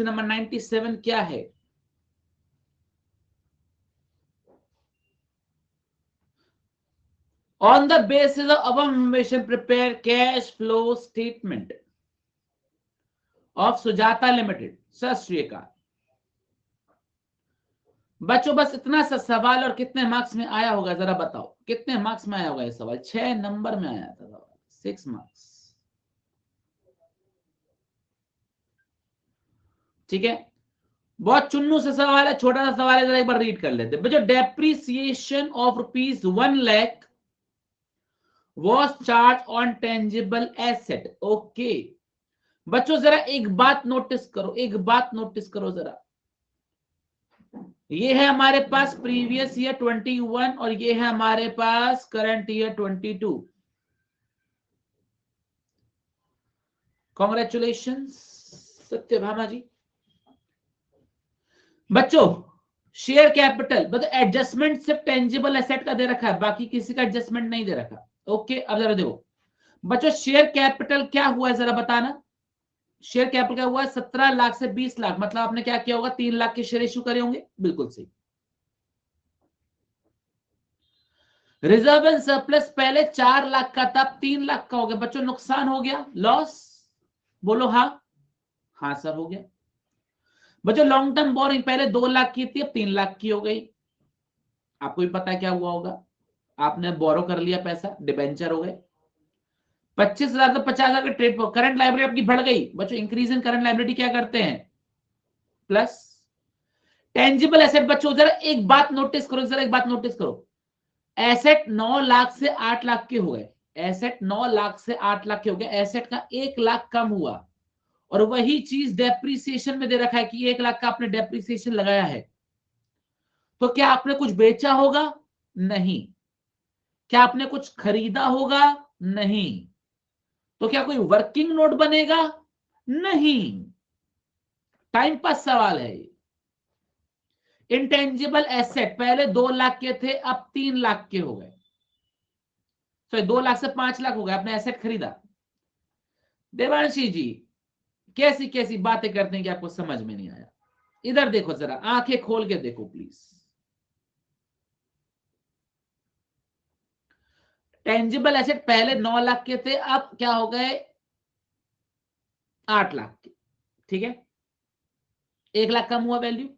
Number 97 क्या है? On the basis of above information, prepare cash flow statement of Sujata Limited. सत श्री अकाल बच्चों, बस इतना सा सवाल। और कितने मार्क्स में आया होगा जरा बताओ, कितने मार्क्स में आया होगा ये सवाल? 6 नंबर में आया था सवाल, 6 मार्क्स। ठीक है, बहुत चुन्नू से सवाल है, छोटा सा सवाल है, जरा एक बार रीड कर लेते हैं बच्चों। Depreciation of ₹1,00,000 was charged on tangible asset. Okay बच्चों, जरा एक बात नोटिस करो, एक बात नोटिस करो जरा। ये है हमारे पास प्रीवियस ईयर 21 और ये है हमारे पास करंट ईयर 22। कॉन्ग्रेचुलेशन सत्यभामा जी। बच्चों शेयर कैपिटल मतलब एडजस्टमेंट सिर्फ टेंजिबल एसेट का दे रखा है, बाकी किसी का एडजस्टमेंट नहीं दे रखा। ओके अब जरा देखो बच्चों, शेयर कैपिटल क्या हुआ है जरा बताना। शेयर कैपिटल क्या हुआ है? 17 लाख से 20 लाख, मतलब आपने क्या किया होगा? 3 लाख के शेयर इश्यू करे होंगे। बिल्कुल सही। रिजर्व एंड सरप्लस पहले 4 लाख का था, 3 लाख का हो गया। बच्चों नुकसान हो गया, लॉस। बोलो हाँ। हाँ सर हो गया। बच्चों लॉन्ग टर्म बोरिंग पहले 2 लाख की थी, अब 3 लाख की हो गई। आपको भी पता है क्या हुआ होगा? आपने बोरो कर लिया पैसा, डिबेंचर हो गए। 25,000 से 50,000 के ट्रेड पर करंट लाइबिलिटी आपकी बढ़ गई। बच्चों इंक्रीज इन करंट लाइबिलिटी क्या करते हैं? Plus tangible asset. बच्चों जरा एक बात नोटिस करो, जरा एक बात नोटिस करो। एसेट 9 लाख से 8 लाख के हो गए। एसेट 9 लाख से 8 लाख के हो गए, एसेट का 1 लाख कम हुआ। और वही चीज डेप्रिसिएशन में दे रखा है कि 1 लाख का आपने डेप्रिसिएशन लगाया है। तो क्या आपने कुछ बेचा होगा? नहीं। क्या आपने कुछ खरीदा होगा? नहीं। तो क्या कोई वर्किंग नोट बनेगा? नहीं। टाइम पास सवाल है। इंटेंजिबल एसेट पहले 2 लाख के थे, अब 3 लाख के हो गए। सॉरी 2 लाख से 5 लाख हो गए, आपने एसेट खरीदा। देवांशी जी कैसी कैसी बातें करते हैं कि आपको समझ में नहीं आया। इधर देखो जरा, आंखें खोल के देखो प्लीज। टेंजिबल एसेट पहले 9 लाख के थे, अब क्या हो गए? 8 लाख के। ठीक है, 1 लाख कम हुआ वैल्यू।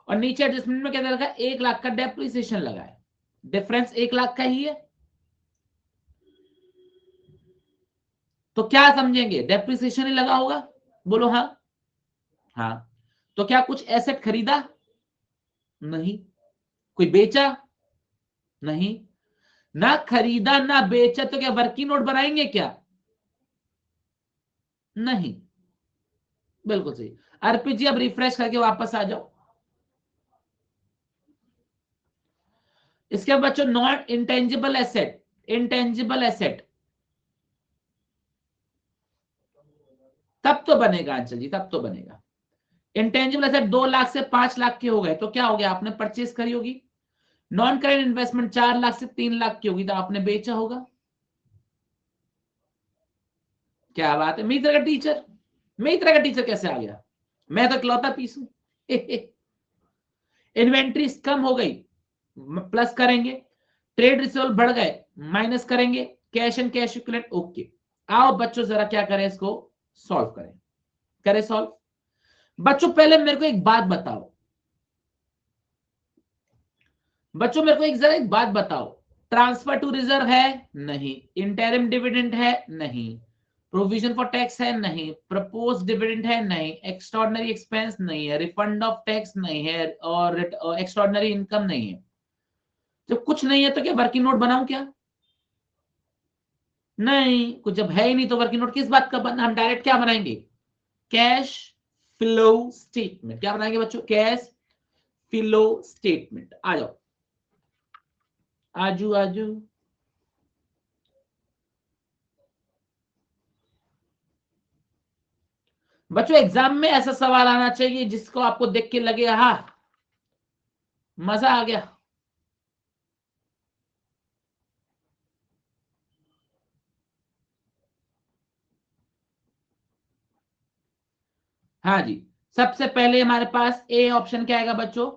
और नीचे एडजस्टमेंट में क्या लगा? 1 लाख का डेप्रिसिएशन लगा है। डिफरेंस 1 लाख का ही है। तो क्या समझेंगे? डेप्रिसिएशन ही लगा होगा। बोलो हाँ। हाँ। तो क्या कुछ एसेट खरीदा? नहीं। कोई बेचा? नहीं। ना खरीदा ना बेचा, तो क्या वर्किंग नोट बनाएंगे क्या? नहीं। बिल्कुल सही। अर्पित जी अब रिफ्रेश करके वापस आ जाओ। इसके बाद बच्चों non intangible asset. Intangible asset तब तो बनेगा अंचल जी, तब तो बनेगा। इंटेंजिबल एसेट 2 लाख से 5 लाख के हो गए, तो क्या हो गया? आपने परचेज करी होगी। नॉन करेंट इन्वेस्टमेंट 4 लाख से 3 लाख की होगी, तो आपने बेचा होगा। क्या बात है, मेरी तरह का टीचर। मेरी तरह का टीचर कैसे आ गया? मैं तो इकलौता पीस हूं। इन्वेंट्री कम हो गई, प्लस करेंगे। ट्रेड रिसीवेबल बढ़ गए, माइनस करेंगे। Cash and cash equivalent. Okay आओ बच्चों जरा क्या करें, इसको सॉल्व करें। करें सॉल्व। बच्चों पहले मेरे को एक बात बताओ। बच्चों मेरे को एक जरा एक बात बताओ। ट्रांसफर टू रिजर्व है? नहीं। इंटरिम डिविडेंड है? नहीं। प्रोविजन फॉर टैक्स है? नहीं। प्रपोज डिविडेंड है? नहीं। एक्स्ट्रॉर्डनरी एक्सपेंस नहीं है। रिफंड ऑफ टैक्स नहीं है। और एक्स्ट्रॉर्डनरी इनकम नहीं है। जब कुछ नहीं है तो क्या वर्किंग नोट बनाऊं क्या? नहीं, कुछ जब है ही नहीं तो वर्किंग नोट किस बात का बनना? हम डायरेक्ट क्या बनाएंगे? Cash flow statement. क्या बनाएंगे बच्चों? Cash flow statement. आ जाओ, आजू आजू। बच्चों एग्जाम में ऐसा सवाल आना चाहिए जिसको आपको देख के लगे हा मजा आ गया। हाँ जी, सबसे पहले हमारे पास ए ऑप्शन क्या आएगा बच्चों,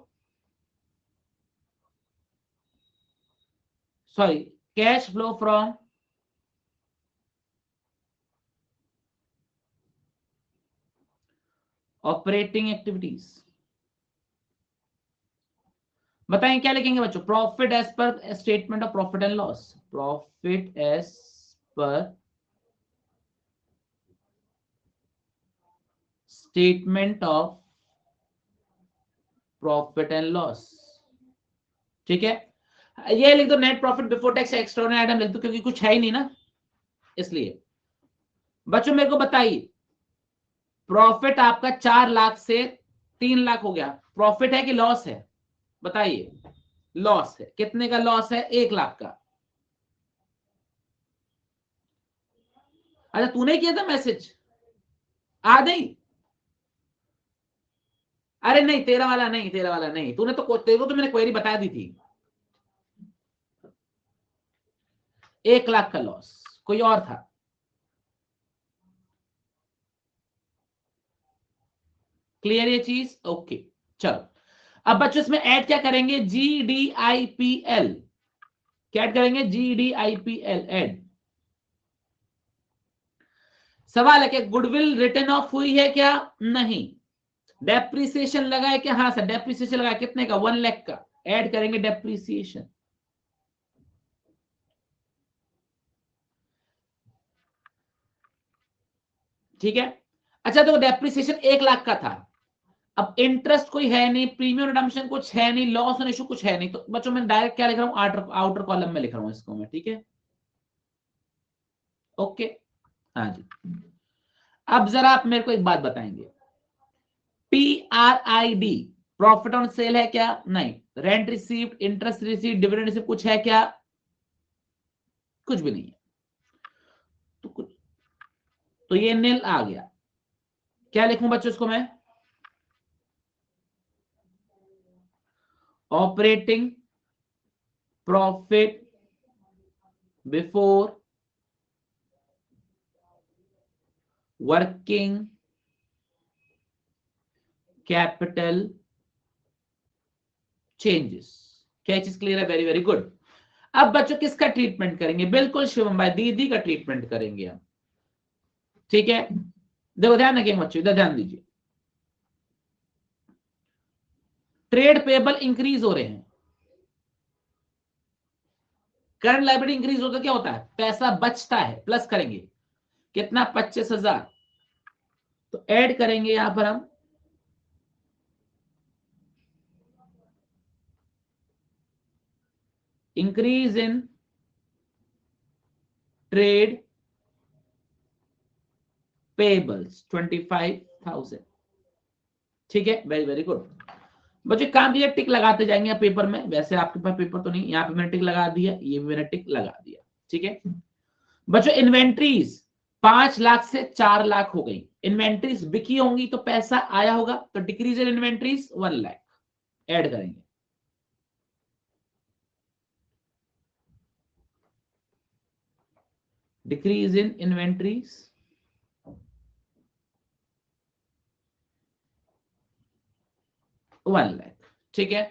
sorry, cash flow from operating activities. बताएं क्या लिखेंगे बच्चों, profit as per statement of profit and loss, profit as per statement of profit and loss. ठीक है, ये लिख दो net profit before tax extraordinary item लिख दो, क्योंकि कुछ है ही नहीं ना, इसलिए। बच्चों मेरे को बताइए, प्रॉफिट आपका 4 लाख से 3 लाख हो गया, प्रॉफिट है कि लॉस है, बताइए। लॉस है, कितने का लॉस है, 1 लाख का। अच्छा तूने किया था मैसेज, आ गई। अरे नहीं, तेरा वाला नहीं, तेरा वाला नहीं, तूने तो, तेरे को तो मैंने क्वेरी बता दी थी। 1 लाख का लॉस, कोई और था? क्लियर ये चीज, ओके। चलो अब बच्चों इसमें ऐड क्या करेंगे, GDIPL, क्या ऐड करेंगे, GDIPL ऐड। सवाल है कि गुडविल रिटर्न ऑफ हुई है क्या, नहीं। डेप्रिसिएशन लगा है क्या, हाँ सर डेप्रिसिएशन लगा है, कितने का, 1 लाख का, ऐड करेंगे डेप्रिसिएशन। ठीक है, अच्छा तो डेप्रिसिएशन 1 लाख का था, अब इंटरेस्ट कोई है नहीं, प्रीमियम रिडम्पशन कुछ है नहीं, लॉस ऑन इशू कुछ है नहीं, तो बच्चों मैं डायरेक्ट क्या लिख रहा हूं, आउटर आउटर कॉलम में लिख रहा हूं इसको मैं, ठीक है, ओके। हाँ जी, अब जरा आप मेरे को एक बात बताएंगे, PRID प्रॉफिट ऑन सेल है क्या, नहीं। Rent received, interest received, dividend received कुछ है क्या, कुछ भी नहीं है, तो कुछ, तो ये नील आ गया। क्या लिखूं बच्चों इसको मैं, operating profit before working capital changes. क्या चीज क्लियर है, वेरी वेरी गुड। अब बच्चों किसका ट्रीटमेंट करेंगे, बिल्कुल शिवम भाई दीदी का ट्रीटमेंट करेंगे हम, ठीक है। देखो ध्यान रखिए बच्चों, इधर ध्यान दीजिए, ट्रेड पेबल इंक्रीज हो रहे हैं, करंट लायबिलिटी इंक्रीज होता क्या होता है, पैसा बचता है, प्लस करेंगे कितना, 25,000, तो ऐड करेंगे यहां पर हम इंक्रीज इन ट्रेड पेबल्स 25,000। ठीक है, वेरी वेरी गुड। बच्चों काम कीजिए, टिक लगाते जाएंगे पेपर में, वैसे आपके पास पेपर तो नहीं, यहाँ पे मैंने टिक लगा दिया, ये भी मैंने टिक लगा दिया, ठीक है। बच्चों इन्वेंट्रीज 5 लाख से 4 लाख हो गई, इन्वेंट्रीज बिकी होंगी तो पैसा आया होगा, तो decrease in inventories 1 lakh add करेंगे। डिक्रीज इन इन्वेंट्रीज 1 लाख, ठीक है।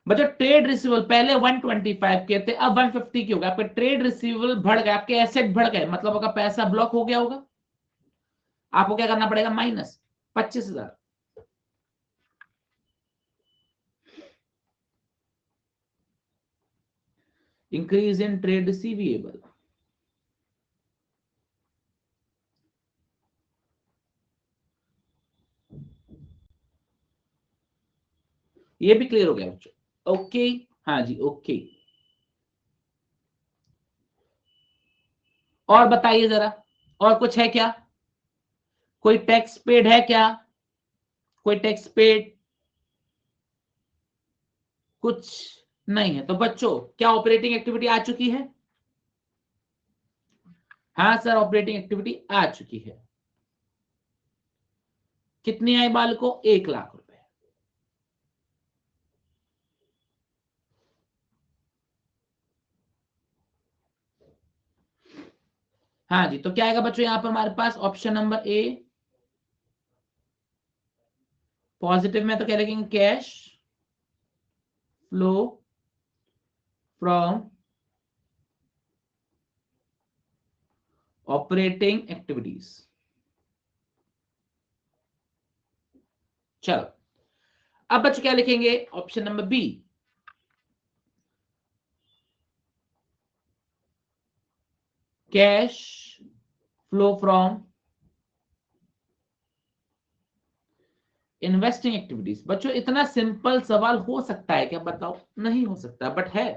बच्चों ट्रेड रिसीवेबल पहले 125 के थे, अब 150 की हो गया, आपके ट्रेड रिसीवेबल बढ़ गए, आपके एसेट बढ़ गए, मतलब आपका पैसा ब्लॉक हो गया होगा, आपको क्या करना पड़ेगा, minus 25,000। Increase in trade receivable, ये भी क्लियर हो गया बच्चों, ओके। हाँ जी, ओके। और बताइए जरा, और कुछ है क्या, कोई टैक्स पेड है क्या, कोई टैक्स पेड कुछ नहीं है, तो बच्चों क्या ऑपरेटिंग एक्टिविटी आ चुकी है, हाँ सर ऑपरेटिंग एक्टिविटी आ चुकी है। कितनी आई बालको, 1 लाख रुपए। हाँ जी, तो क्या आएगा बच्चों यहां पर हमारे पास ऑप्शन नंबर ए, पॉजिटिव में तो क्या लिखेंगे, cash flow from operating activities. चलो अब बच्चों क्या लिखेंगे, option number B, cash flow from investing activities. बच्चों इतना सिंपल सवाल हो सकता है क्या, बताओ? नहीं हो सकता, बट है।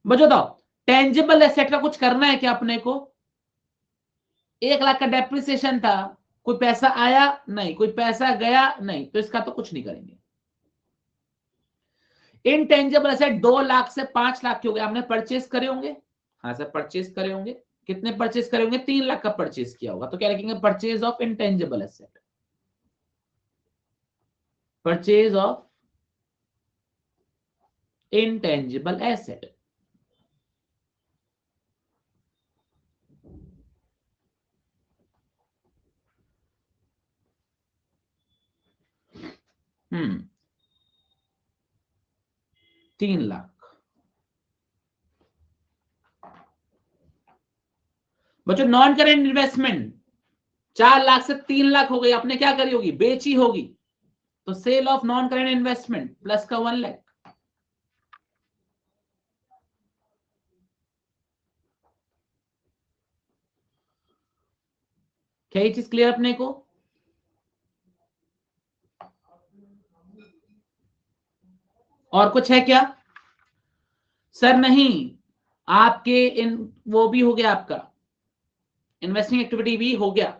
बच्चों बताओ, टेंजिबल एसेट का कुछ करना है क्या अपने को? 1 लाख का डेप्रिसिएशन था, कोई पैसा आया नहीं, कोई पैसा गया नहीं, तो इसका तो कुछ नहीं करेंगे। इनटेंजिबल एसेट 2 लाख से 5 लाख के हो गए, आपने परचेस करे होंगे। हाँ सर, परचेस करे होंगे। कितने परचेस करे होंगे? 3 लाख का परचेस किया होगा, तो क्या लिखेंगे, purchase of intangible asset. Purchase of intangible asset। हम्म 3 लाख। बच्चों नॉन करेंट इन्वेस्टमेंट 4 लाख से 3 लाख हो गई, आपने क्या करी होगी, बेची होगी, तो sale of non current investment plus का 1 लाख। क्या ये चीज क्लियर अपने को? और कुछ है क्या? सर नहीं, आपके इन वो भी हो गया, आपका इन्वेस्टिंग एक्टिविटी भी हो गया,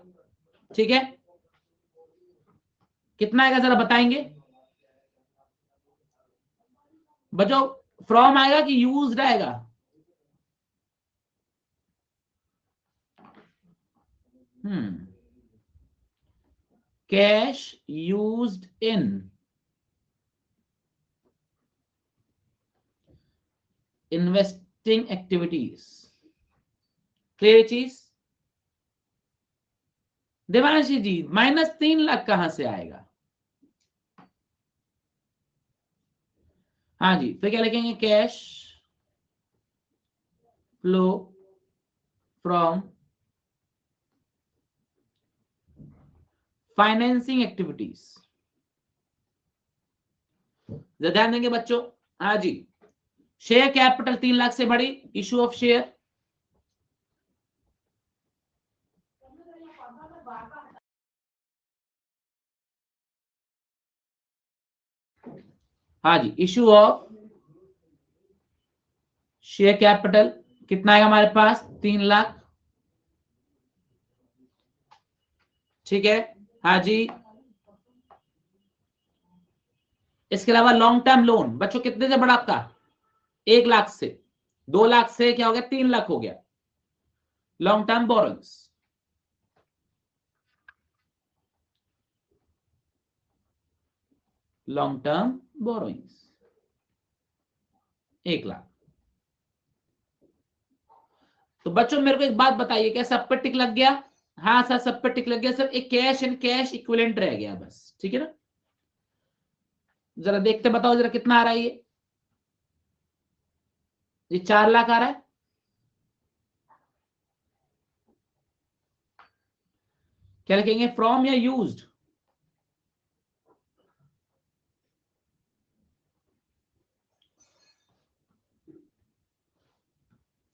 ठीक है। कितना आएगा जरा बताएंगे बच्चों? फ्रॉम आएगा कि यूज्ड आएगा? Cash used in investing activities. Clear चीज? देवांशी जी, -3 लाख कहां से आएगा? हाँ जी, फिर क्या लिखेंगे, cash flow from financing activities. ध्यान देंगे बच्चों। हाँ जी, शेयर कैपिटल 3 लाख से बड़ी, इशू ऑफ शेयर। हाँ जी, इशू ऑफ शेयर कैपिटल कितना आएगा हमारे पास, 3 लाख, ठीक है। हाँ जी, इसके अलावा लॉन्ग टर्म लोन बच्चों कितने से बड़ा आपका, 1 लाख से, 2 लाख से क्या हो गया, 3 लाख हो गया, long term borrowings. Long term borrowings 1 lakh. तो बच्चों मेरे को एक बात बताइए, क्या सब पे टिक लग गया? हाँ सर, सब पे टिक लग गया सर, एक कैश एंड कैश इक्विवेलेंट रह गया बस, ठीक है ना। जरा देखते बताओ जरा कितना आ रहा है ये 4 लाख आ रहा है। क्या लिखेंगे, फ्रॉम या यूज्ड?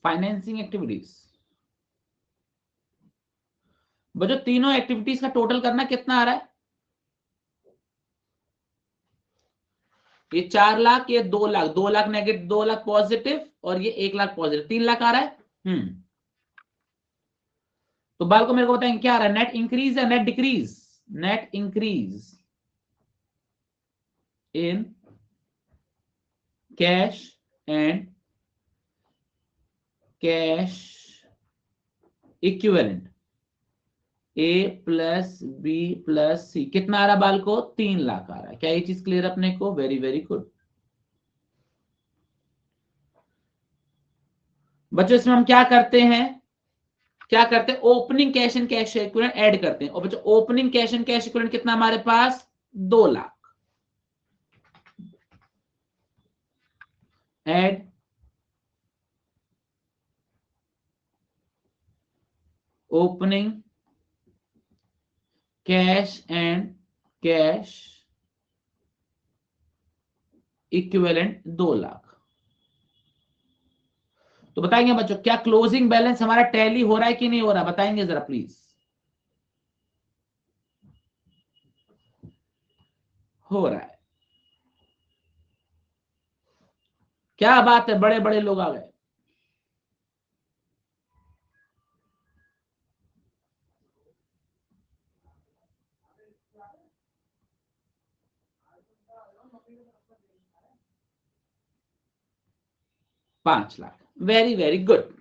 Financing activities. बच्चों तीनों एक्टिविटीज का टोटल करना कितना आ रहा है, ये 4 लाख, ये 2 लाख, 2 लाख नेगेटिव, 2 लाख पॉजिटिव, और ये 1 लाख पॉजिटिव, 3 लाख आ रहा है। तो बाल को मेरे को बताएंगे क्या आ रहा है, नेट इंक्रीज या net decrease? Net increase in cash and cash equivalent, A plus B plus C, कितना आ रहा है बाल को, 3 लाख आ रहा है। क्या ये चीज क्लियर अपने को? Very very good. बच्चों इसमें हम क्या करते हैं, क्या करते हैं, opening cash and cash equivalent add करते हैं। और बच्चों opening cash and cash equivalent कितना हमारे पास, 2 lakh. Add opening cash and cash equivalent 2 lakh. तो बताएंगे बच्चों क्या क्लोजिंग बैलेंस हमारा टैली हो रहा है कि नहीं हो रहा, बताएंगे जरा प्लीज। हो रहा है। क्या बात है, बड़े बड़े लोग आ गए। $5 लाख, वेरी वेरी गुड।